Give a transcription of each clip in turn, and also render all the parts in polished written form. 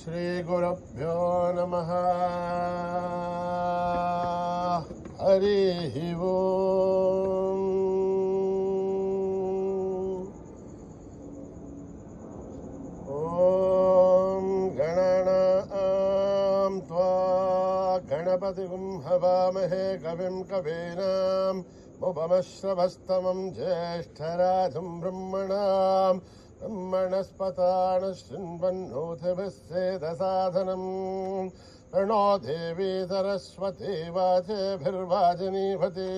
श्रीगुरुभ्यो नमः। हरिः ओम्। ॐ गणनां त्वा गणपतिं हवामहे कविं कवीनाम् उपमश्रवस्तमं ज्येष्ठराजं ब्रह्मणाम् ब्रह्मणस्पतान् शृण्वन्नोतिभिः सेदसाधनम् प्रणो देवी सरस्वती वाचेभिर्वाचिनीवती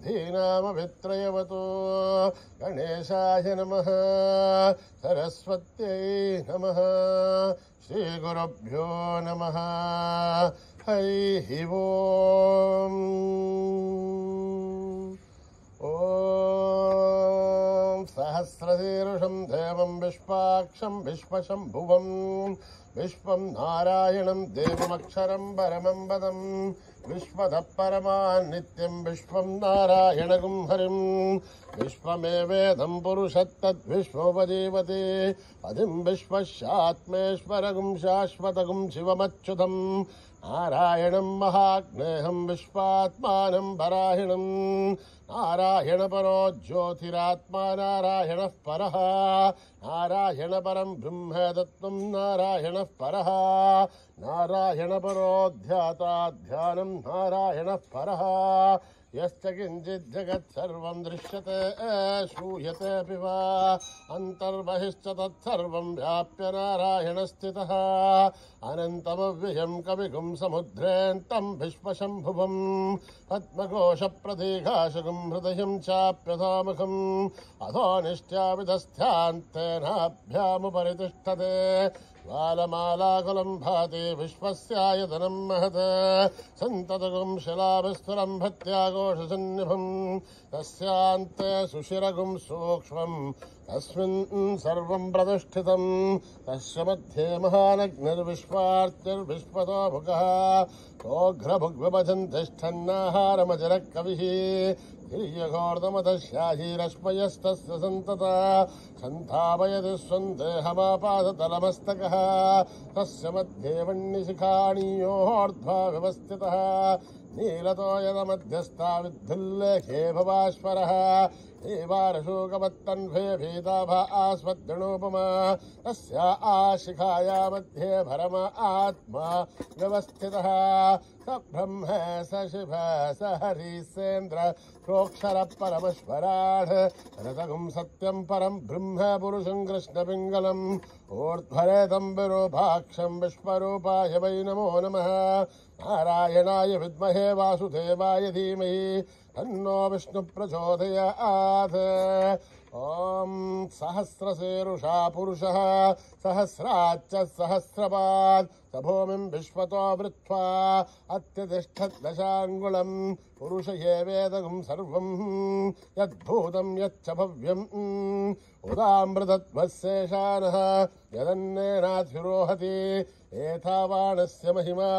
धीनामभित्रयवतो गणेशाय नमः सरस्वत्यै नमः श्रीगुरुभ्यो नमः हरिः ओम्। सहस्रशीर्षं देवं विश्वाक्षं विश्वशम्भुवं विश्वं नारायणं देवमक्षरं परमं पदं विश्वतः परमान् नित्यं विश्वं नारायणगुं हरिं विश्वमेवेदं पुरुषत्तद्विश्वोपजीवति पदिं विश्वस्यात्मेश्वरगुं शाश्वतगुं शिवमच्युतं नारायणं महाग्नेहं विश्वात्मानं परायणं नारायणपरो ज्योतिरात्मा नारायणः परः नारायणपरं ब्रह्म तत्त्वं नारायणः परः नारायणपरो ध्याता ध्यानं नारायणः परः यश्च किञ्चित् जगत् सर्वं दृश्यते श्रूयतेऽपि वा अन्तर्बहिश्च तत्सर्वं व्याप्य नारायणस्थितः अनन्तमव्ययं कविगुं समुद्रेऽन्तं विश्वशम्भुवं पद्मकोशप्रतीकाशकं हृदयं चाप्यथामुखम् अधो निष्ट्याविधस्थ्यान्तेनाभ्यामुपरि तिष्ठते ज्वालमालाकुलं भाति विश्वस्यायतनं महत् सन्ततगुं शिलाभिस्तुलं भत्याघोषसन्निभं तस्यान्ते सुशिरगुं सूक्ष्मं तस्मिन् सर्वं प्रतिष्ठितं तस्य मध्ये महानग्निर्विश्वार्तिर्विश्वतो भुगः तोघ्रभुग्विभजन्तिष्ठन्नाहारमजरः कविः हिर्यघोर्दमतश्याहीरश्मयस्तस्य सन्तता सन्तापयति स्वं देहमापादतलमस्तकः तस्य मध्ये वह्निशिखाणीयोर्ध्वा व्यवस्थितः नीलतो यदमध्यस्था विद्धुल्लेखे भवाश्वरः एवारशोकवत्तन्भे भीताभा आस्मद्गणोपमा तस्या आशिखाया मध्ये भरम आत्मा व्यवस्थितः स ब्रह्म स शिव स हरिसेन्द्र प्रोक्षर परमश्वराढ रतगुं सत्यं परं ब्रह्म पुरुषं कृष्णपिङ्गलम् ऊर्ध्वरेतं विरूपाक्षं विश्वरूपाय वै नमो नमः नारायणाय विद्महे वासुदेवाय धीमहि तन्नो विष्णु प्रचोदयात्। ॐ सहस्रशीर्षा पुरुषः सहस्राच्च सहस्रपात् स भूमिं विश्वतो वृत्वा अत्यतिष्ठद्दशाङ्गुलं पुरुष एवेदगुं सर्वं यद्भूतं यच्च भव्यम् उदामृतत्वशेषानः यदन्नेनाधिरोहति एतावानस्य महिमा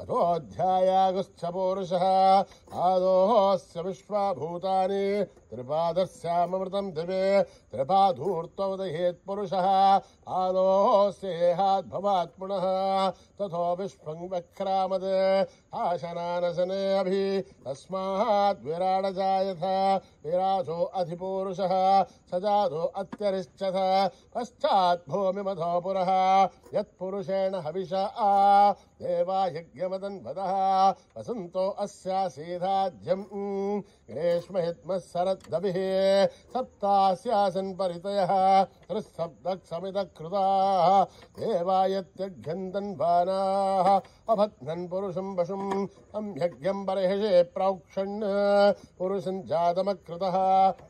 अथोऽध्यायागुश्च पौरुषः आदोऽस्य विश्वाभूतानि त्रिपादस्यामृतं दिवे त्रिपाधूर्त्वोदयेत्पुरुषः आदोऽस्य भवात् तथो विश्वं वक्रामद आशनानशने अभि तस्मात् विराड जायथ विराजो अधिपूरुषः सजातो अत्यरिष्यथ पश्चात् भूमिमधो पुरः यत्पुरुषेण हविषा देवा यज्ञमदन्वदः वसन्तो अस्यासीधाज्यम् ग्रीष्महित्मः शरद्दभिः सप्तास्यासन् परितयः त्रिसप्तक्समितकृताः देवायत्यघ्यन्तन्वानाः अभद्नन् पुरुषं वशुं तं यज्ञं बर्हिषे प्रौक्षन् पुरुषं जातमकृतः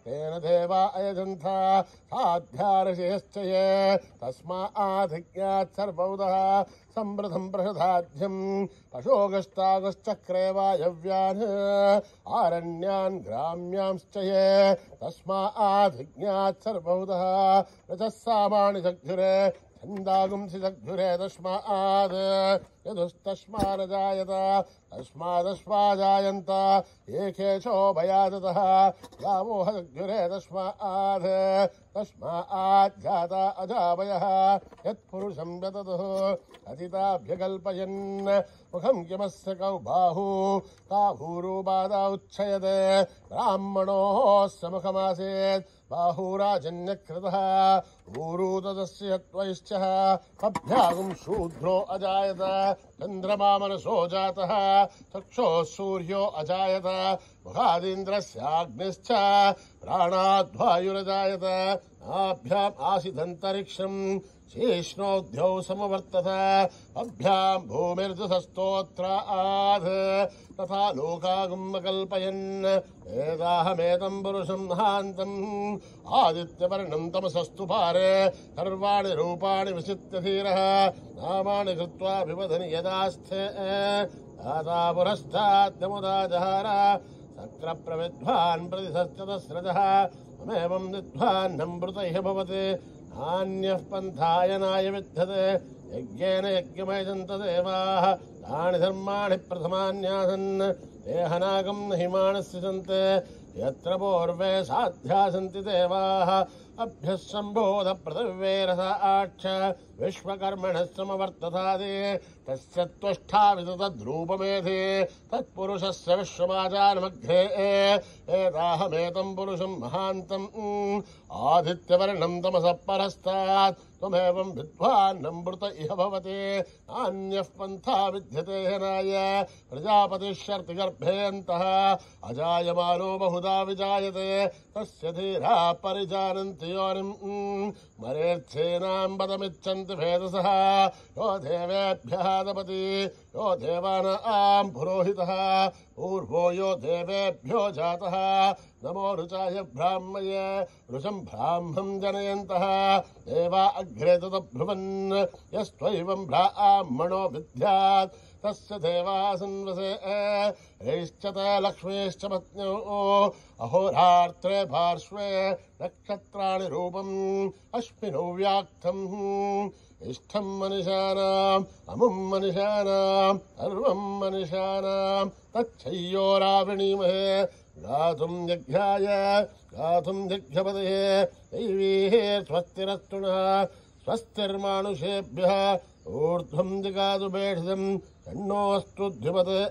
तेन देवा अयजन्थ साध्यार्षयश्च ये तस्माधिज्ञात् सर्वौदः संवृतं प्रषधाध्यं पशोगस्तागश्चक्रे वायव्यान् आरण्यान् ग्राम्यांश्च ये तस्माधिज्ञात् सर्वौदः रजः सामानि चक्षुरे छन्दागुंसि दग्धुरे तस्माद् यदुस्तस्मादजायत तस्मादस्माजायन्त एकेशोभयादतः गावो दग्धुरे तस्माद् तस्माज्जाता अजावयः यत्पुरुषं व्यततुः अतिताभ्यकल्पयन् मुखं किमस्य कौ बाहू काभूरूपादा उच्छयते ब्राह्मणोः मुखमासीत् बाहूराजन्यकृतः ऊरू तदस्य त्वैश्चः अभ्यागुं शूद्रो अजायत चन्द्रमा मनसो जातः चक्षुः सूर्यो अजायत मुखादिन्द्रस्याग्निश्च प्राणाद्वायुरजायत नाभ्याम् आसीदन्तरिक्षम् शीष्णोद्यौ समवर्तत अभ्यां भूमिर्दशस्तोत्राद् तथा लोकागुम्मकल्पयन् एताहमेतं पुरुषं महान्तम् आदित्यवर्णं तमसस्तु पारे सर्वाणि रूपाणि विचित्य धीरः नामानि कृत्वा विवदनि यदास्थे दाता पुरस्ताद्यमुदा जहार सक्रप्रविद्वान् प्रतिसत्यतस्रजः ममेवं विद्वान्नमृतैः भवति नान्यः पन्थायनाय विद्यते यज्ञेन यज्ञमयजन्त देवाः तानि धर्माणि प्रथमान्यासन् देहनागं हि मानस्य सन्ते यत्र पूर्वे साध्या सन्ति देवाः अभ्यः सम्बोध पृथिव्यैरसाक्ष विश्वकर्मणः समवर्ततादि तस्य त्वष्टाविदतद्रूपमेधे तत्पुरुषस्य विश्वमाचारमग्रे एताहमेतं पुरुषं महान्तम् आदित्यवर्णं तमसः परस्तात् त्वमेवं विद्वान्नमृत इह भवति नान्यः पन्था विद्यते हनाय प्रजापतिश्चर्तिगर्भेऽन्तः अजायमानो बहुधा विजायते तस्य धीरा परिजानन्ति योनिम् मरेच्छेनां पदमिच्छन्ति भेदसः यो देवेभ्यः दपति यो देवानां पुरोहितः पूर्वो यो देवेभ्यो जातः नमो ऋचाय ब्राह्मय ऋचं ब्राह्मं जनयन्तः देवा अग्रे तदब्रुवन् यस्त्वैवं ब्राह्मणो विद्यात् तस्य देवासन्वसे रैश्चत लक्ष्मीश्च पत्न्यो अहोरात्रे पार्श्वे नक्षत्राणि रूपम् अश्विनौ व्याक्तम् इष्टं मनुष्याणाम् अमुं मनुष्याणाम् सर्वं मनुष्याणाम् तच्छय्योरावृणीमहे गातुं यज्ञाय गातुं यज्ञपदये दैवीः स्वस्तिरस्तुनः स्वस्तिर्मानुषेभ्यः ऊर्ध्वं जिगातु बेढिदम् तन्नोऽस्तु ध्युपते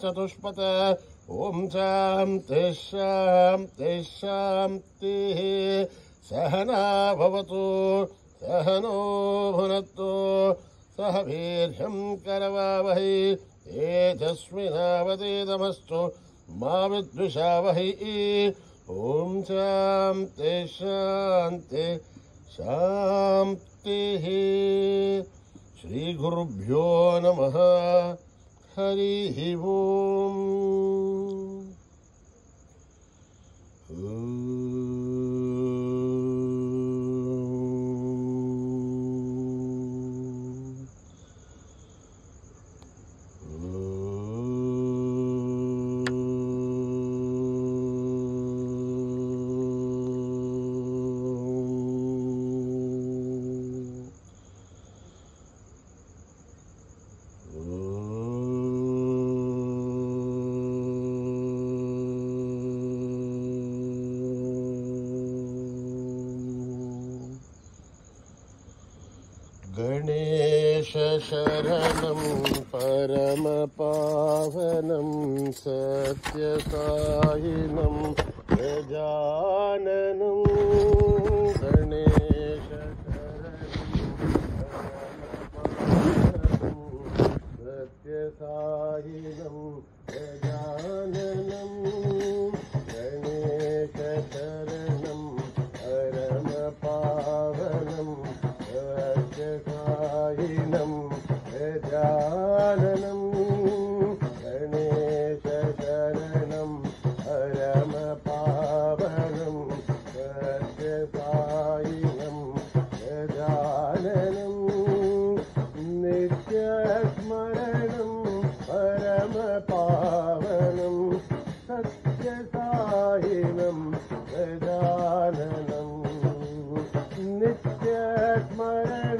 चतुष्पथ ॐ शान्तिः शान्तिः शान्तिः सहना भवतु सहनो भुनक्तु सह वीर्यं करवावहै तेजस्विनावतीतमस्तु मा विद्विषावहै ॐ शान्तिः शान्तिः शान्तिः श्रीगुरुभ्यो नमः हरिः ओम् गणेश शरणं परमपावनं सत्यसायिनं गजाननं गणेश शरणं सत्यसायिनं गजाननं गणेश शरणं परमपावनं सत्यसायिनं गजाननं गणेश शरणं परमपावनं सत्यसायिनं गजाननं नित्यस्मरणं परमपावनं सत्यसायिनं गजाननं नित्यस्मरणं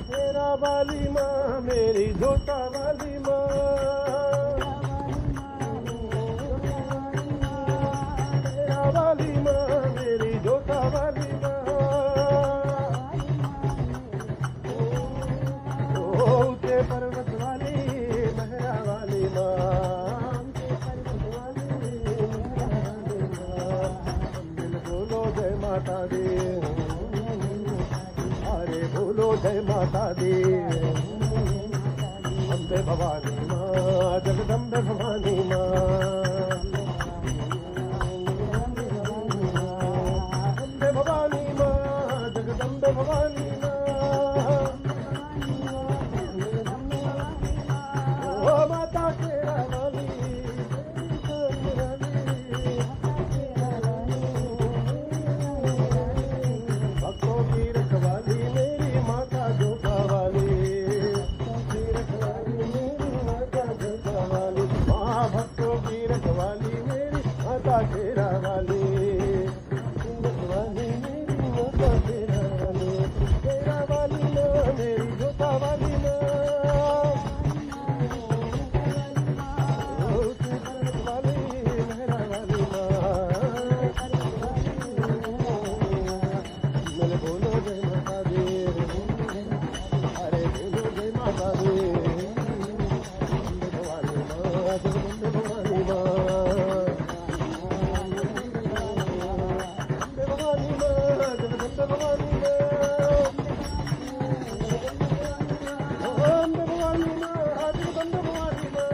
तेरा वाली माँ मेरी झोटा वाली माँ, तेरा वाली माँ मेरी झोटा वाली माँ, ऊंचे पर्वत वाली मेहरा वाली माँ, बोलो जय माता दी, अरे बोलो जय माता दी। अम्बे भवानी माँ, जगदम्बे भवानी माँ, अम्बे भवानी माँ, जगदम्बे भवानी माँ, ओ माता तेरा वाली, भक्तों की रखवाली मेरी माता जोता वाली, माँ भक्तों की रखवाली मेरी माता तेरा वाली, रखवाली मेरी माता तेरा वाली, तेरा वाली माँ मेरी जोता वाली माँ, रखवाली मेहरा वाली माँ, मेरे बोलो जय माता दी, अरे बोलो जय माता दी, भवानी माँ, जगदम्बे भवानी माँ, भवानी माँ, जगदम्बे भवानी माँ, अम्बे भवानी माँ, जगदम्बे भवानी माँ,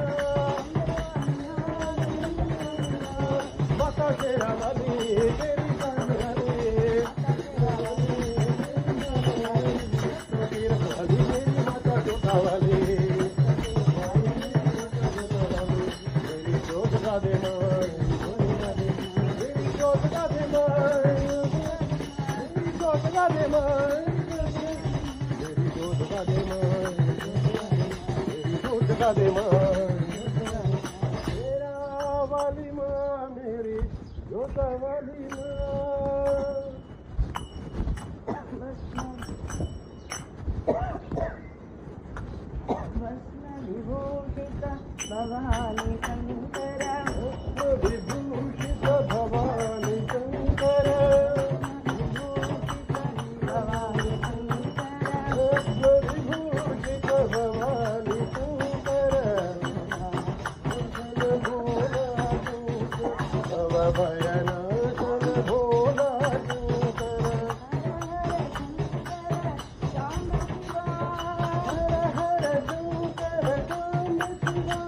माता तेरा वाली, तेरी जान वाली, रखवाली मेरी माता जोता वाली, मेरी जोत का दे माँ, मेरी जोत का दे माँ, मेरी जोत का दे माँ, मेरी जोत का दे माँ, मेरी जोत का दे माँ, तेरा वाली माँ मेरी जोत वाली माँ। विभूषित भवानी शंकर, विभूषित भवानी शंकर, भवानी शंकर, विभूषित भवानी शंकर, भोला शंकर, भयनाशन भोला शंकर, हर हर शंकर शाम शिवा,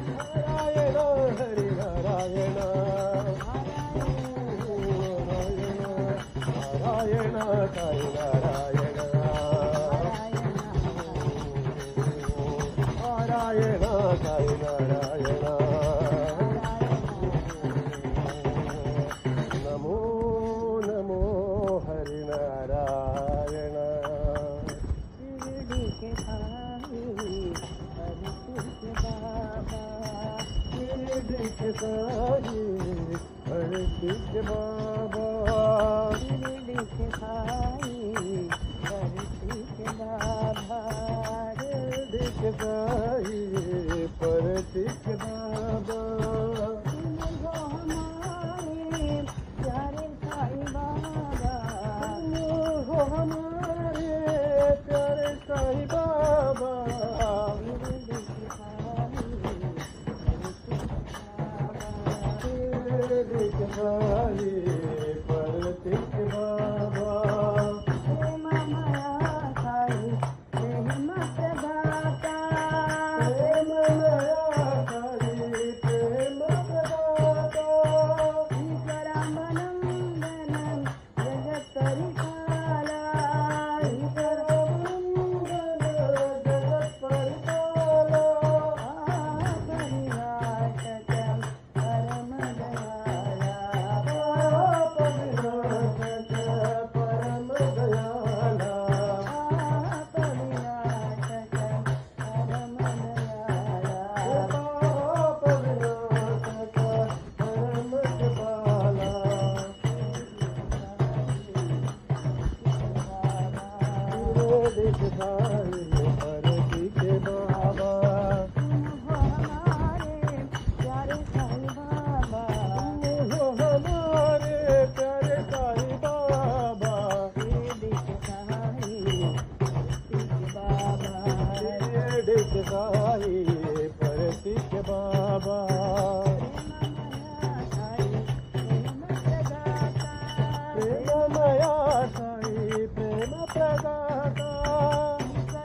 नारायण हरी नारायण नारायण साई नारायण नारायण साई नारायण नमो नमो हरि नारायण शिरडी के साई हरि कृष्ण बाबा शिरडी के साई हरि कृष्ण बाबा शिरडी के साई हरि कृष्ण बाबा शिरडी के साई हरि कृष्ण बाबा हो हमारे प्यारे साईं बाबा शिरडी के साई हरि कृष्ण बाबा प्रेम माया साई प्रेम प्रदाता प्रेम माया साई प्रेम प्रदाता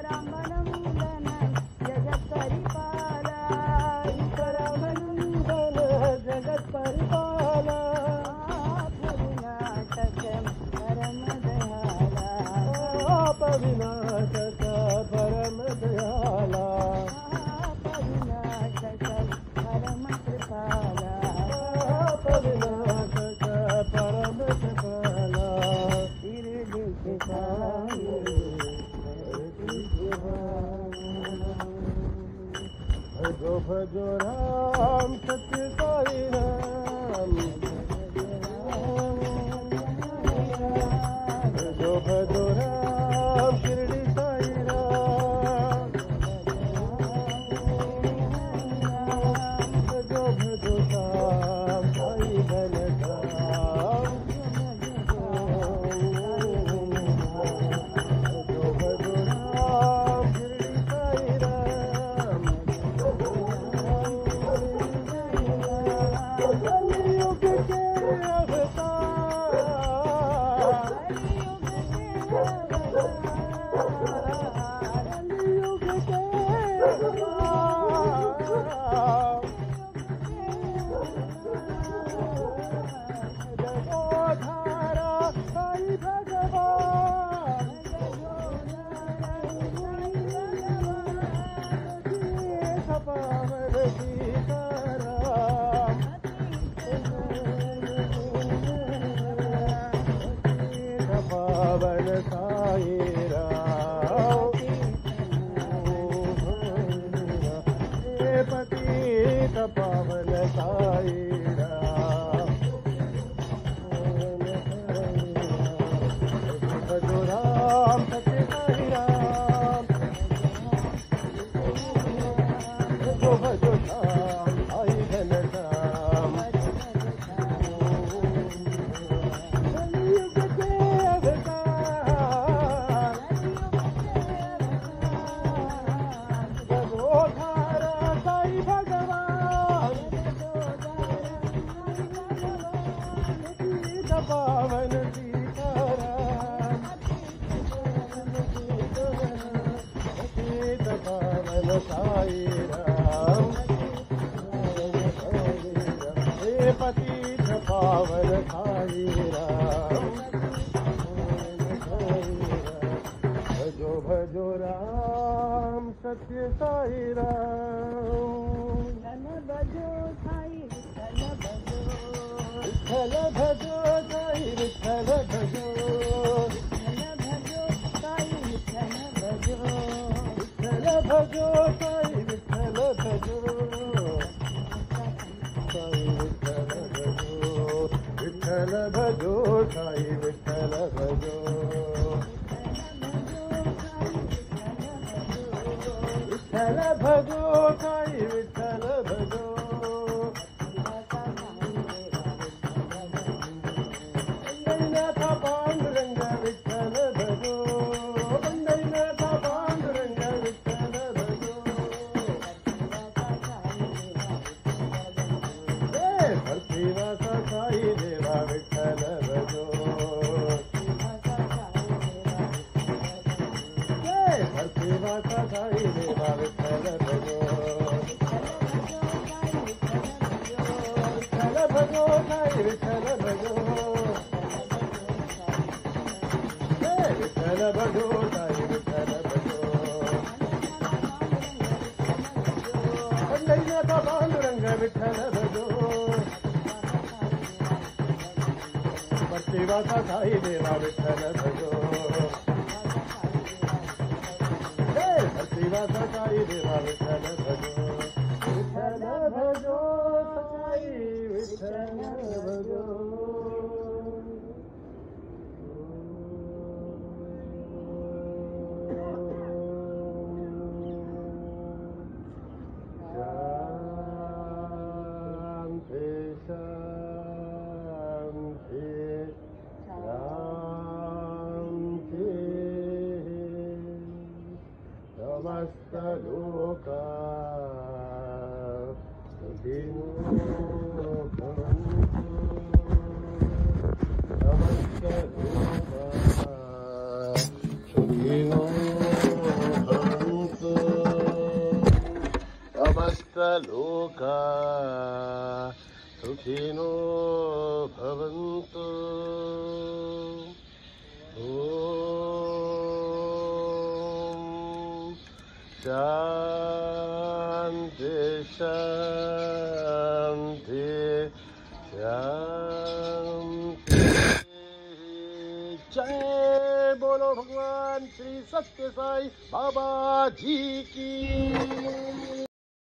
ईश्वरामनंदनं जगत्परिपाला भजो राम सत्य साई राम भजो राम शिरडी साई राम भजो राम साई घनश्याम भजो राम शिरडी साई राम कलयुग के अवतार पतित पावन साई राम, भजो भजो राम सत्य साई राम। धन भजो साई विठ्ठल भजो साई विठ्ठल भजो, धन भजो साई विठ्ठल भजो, विठ्ठल भजो साई विठ्ठल भजो, साई विठ्ठल भजो, विठ्ठल भजो साई विठ्ठल भजो, विठ्ठल भजो साई विठ्ठल भजो। पंढरीनाथ पांडुरंग विठ्ठल भजो, पंढरीनाथ पांडुरंग विठ्ठल भजो, भक्तिवास साई देवा विठ्ठल भजो, भक्तिवास साई देवा विठ्ठल भजो, विठ्ठल भजो साई विठ्ठल भजो, विठ्ठल भजो साई विठ्ठल भजो, पंढरीनाथ पांडुरंग विठ्ठल भजो, भक्तिवास साई देवा विठ्ठल भजो, भक्तिवास साई देवा विठ्ठल भजो, विठ्ठल भजो साई विठ्ठल भजो। शांति शांति शांति, समस्त लोका सुखिनो भवन्तु, समस्त लोका सुखिनो भवन्तु, समस्त लोका सुखिनो भवन्तु। शांति शांति शांति। जय बोलो भगवान श्री सत्य साई बाबा जी की।